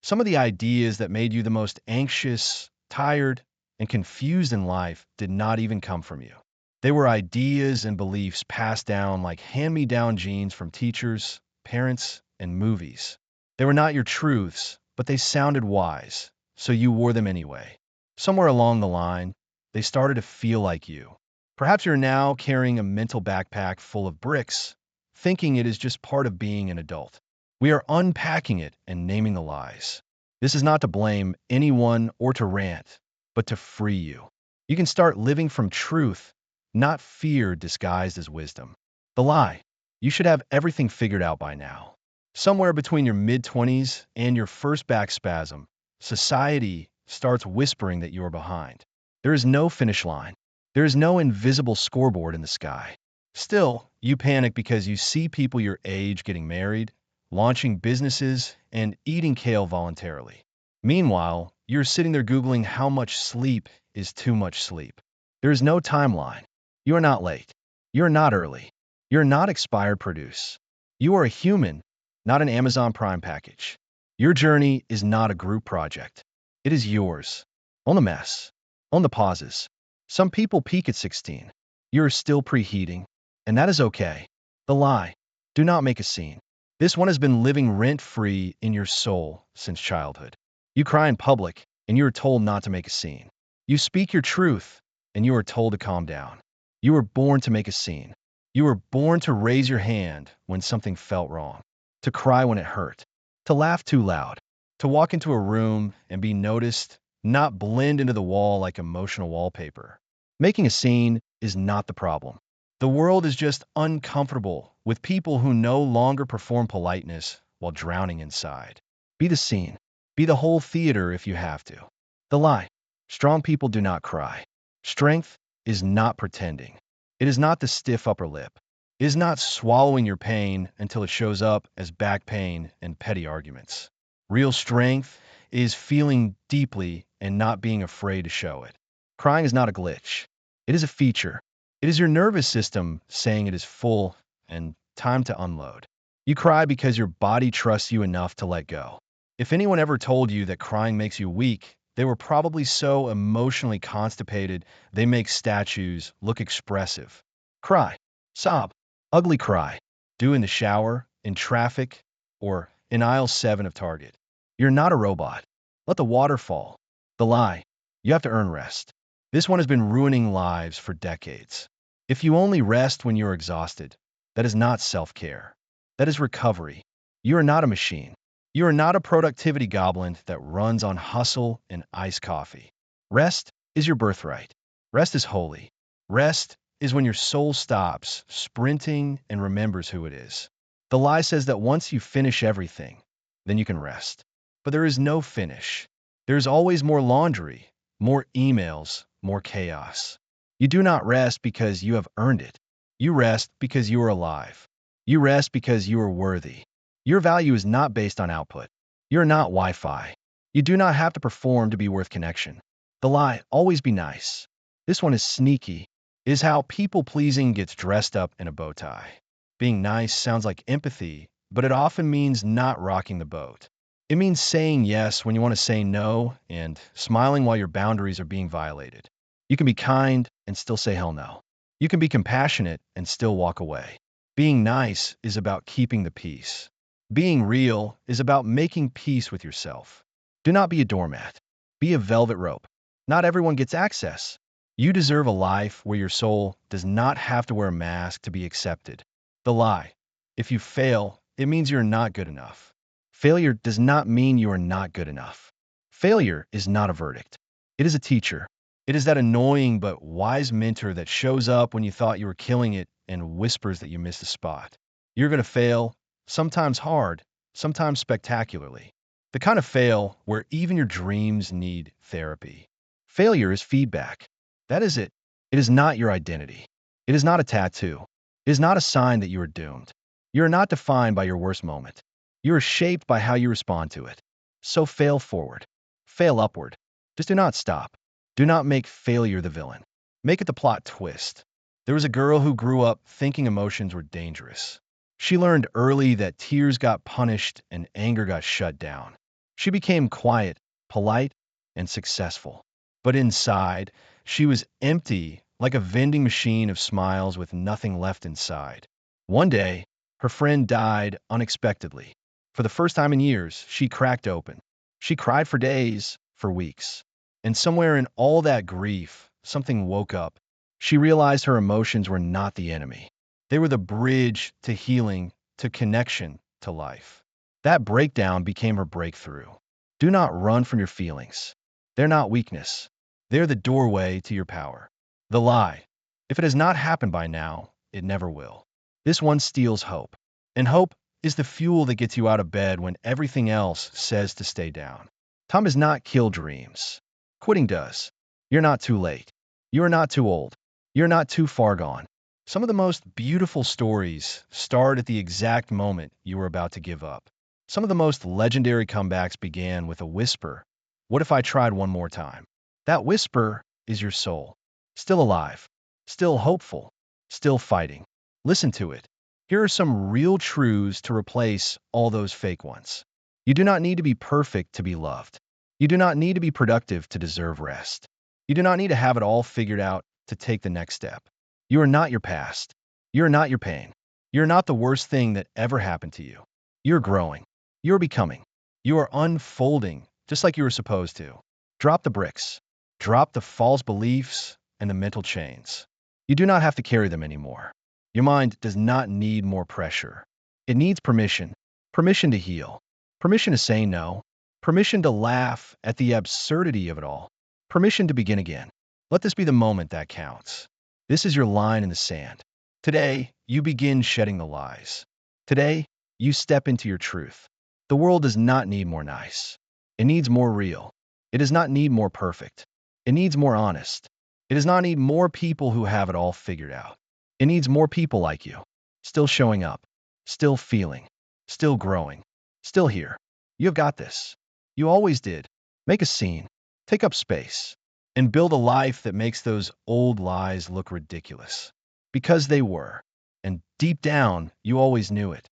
Some of the ideas that made you the most anxious, tired, and confused in life did not even come from you. They were ideas and beliefs passed down like hand-me-down genes from teachers, parents, and movies. They were not your truths, but they sounded wise, so you wore them anyway. Somewhere along the line, they started to feel like you. Perhaps you're now carrying a mental backpack full of bricks, thinking it is just part of being an adult. We are unpacking it and naming the lies. This is not to blame anyone or to rant, but to free you. You can start living from truth, not fear disguised as wisdom. The lie. You should have everything figured out by now. Somewhere between your mid-20s and your first back spasm, society starts whispering that you are behind. There is no finish line. There is no invisible scoreboard in the sky. Still, you panic because you see people your age getting married, launching businesses, and eating kale voluntarily. Meanwhile, you're sitting there Googling how much sleep is too much sleep. There is no timeline. You are not late. You are not early. You are not expired produce. You are a human, not an Amazon Prime package. Your journey is not a group project. It is yours. Own the mess. Own the pauses. Some people peak at 16. You are still preheating, and that is okay. The lie. Do not make a scene. This one has been living rent-free in your soul since childhood. You cry in public, and you are told not to make a scene. You speak your truth, and you are told to calm down. You were born to make a scene. You were born to raise your hand when something felt wrong, to cry when it hurt, to laugh too loud, to walk into a room and be noticed, not blend into the wall like emotional wallpaper. Making a scene is not the problem. The world is just uncomfortable with people who no longer perform politeness while drowning inside. Be the scene. Be the whole theater if you have to. The lie. Strong people do not cry. Strength is not pretending. It is not the stiff upper lip. It is not swallowing your pain until it shows up as back pain and petty arguments. Real strength is feeling deeply and not being afraid to show it. Crying is not a glitch. It is a feature. It is your nervous system saying it is full and time to unload. You cry because your body trusts you enough to let go. If anyone ever told you that crying makes you weak, they were probably so emotionally constipated they make statues look expressive. Cry. Sob. Ugly cry. Do in the shower, in traffic, or in aisle 7 of Target. You're not a robot. Let the water fall. The lie. You have to earn rest. This one has been ruining lives for decades. If you only rest when you're exhausted, that is not self-care. That is recovery. You are not a machine. You are not a productivity goblin that runs on hustle and iced coffee. Rest is your birthright. Rest is holy. Rest is when your soul stops sprinting and remembers who it is. The lie says that once you finish everything, then you can rest. But there is no finish. There is always more laundry, more emails, more chaos. You do not rest because you have earned it. You rest because you are alive. You rest because you are worthy. Your value is not based on output. You're not Wi-Fi. You do not have to perform to be worth connection. The lie, always be nice. This one is sneaky. It is how people-pleasing gets dressed up in a bow tie. Being nice sounds like empathy, but it often means not rocking the boat. It means saying yes when you want to say no and smiling while your boundaries are being violated. You can be kind and still say hell no. You can be compassionate and still walk away. Being nice is about keeping the peace. Being real is about making peace with yourself. Do not be a doormat. Be a velvet rope. Not everyone gets access. You deserve a life where your soul does not have to wear a mask to be accepted. The lie. If you fail, it means you're not good enough. Failure does not mean you are not good enough. Failure is not a verdict. It is a teacher. It is that annoying but wise mentor that shows up when you thought you were killing it and whispers that you missed a spot. You're going to fail, sometimes hard, sometimes spectacularly. The kind of fail where even your dreams need therapy. Failure is feedback. That is it. It is not your identity. It is not a tattoo. It is not a sign that you are doomed. You are not defined by your worst moment. You are shaped by how you respond to it. So fail forward. Fail upward. Just do not stop. Do not make failure the villain. Make it the plot twist. There was a girl who grew up thinking emotions were dangerous. She learned early that tears got punished and anger got shut down. She became quiet, polite, and successful. But inside, she was empty, like a vending machine of smiles with nothing left inside. One day, her friend died unexpectedly. For the first time in years, she cracked open. She cried for days, for weeks. And somewhere in all that grief, something woke up. She realized her emotions were not the enemy. They were the bridge to healing, to connection, to life. That breakdown became her breakthrough. Do not run from your feelings. They're not weakness. They're the doorway to your power. The lie. If it has not happened by now, it never will. This one steals hope. And hope is the fuel that gets you out of bed when everything else says to stay down. Time does not kill dreams. Quitting does. You're not too late. You are not too old. You're not too far gone. Some of the most beautiful stories start at the exact moment you were about to give up. Some of the most legendary comebacks began with a whisper. What if I tried one more time? That whisper is your soul. Still alive. Still hopeful. Still fighting. Listen to it. Here are some real truths to replace all those fake ones. You do not need to be perfect to be loved. You do not need to be productive to deserve rest. You do not need to have it all figured out to take the next step. You are not your past. You are not your pain. You are not the worst thing that ever happened to you. You're growing. You're becoming. You are unfolding, just like you were supposed to. Drop the bricks. Drop the false beliefs and the mental chains. You do not have to carry them anymore. Your mind does not need more pressure. It needs permission. Permission to heal. Permission to say no. Permission to laugh at the absurdity of it all. Permission to begin again. Let this be the moment that counts. This is your line in the sand. Today, you begin shedding the lies. Today, you step into your truth. The world does not need more nice. It needs more real. It does not need more perfect. It needs more honest. It does not need more people who have it all figured out. It needs more people like you, still showing up, still feeling, still growing, still here. You have got this. You always did. Make a scene, take up space, and build a life that makes those old lies look ridiculous. Because they were. And deep down, you always knew it.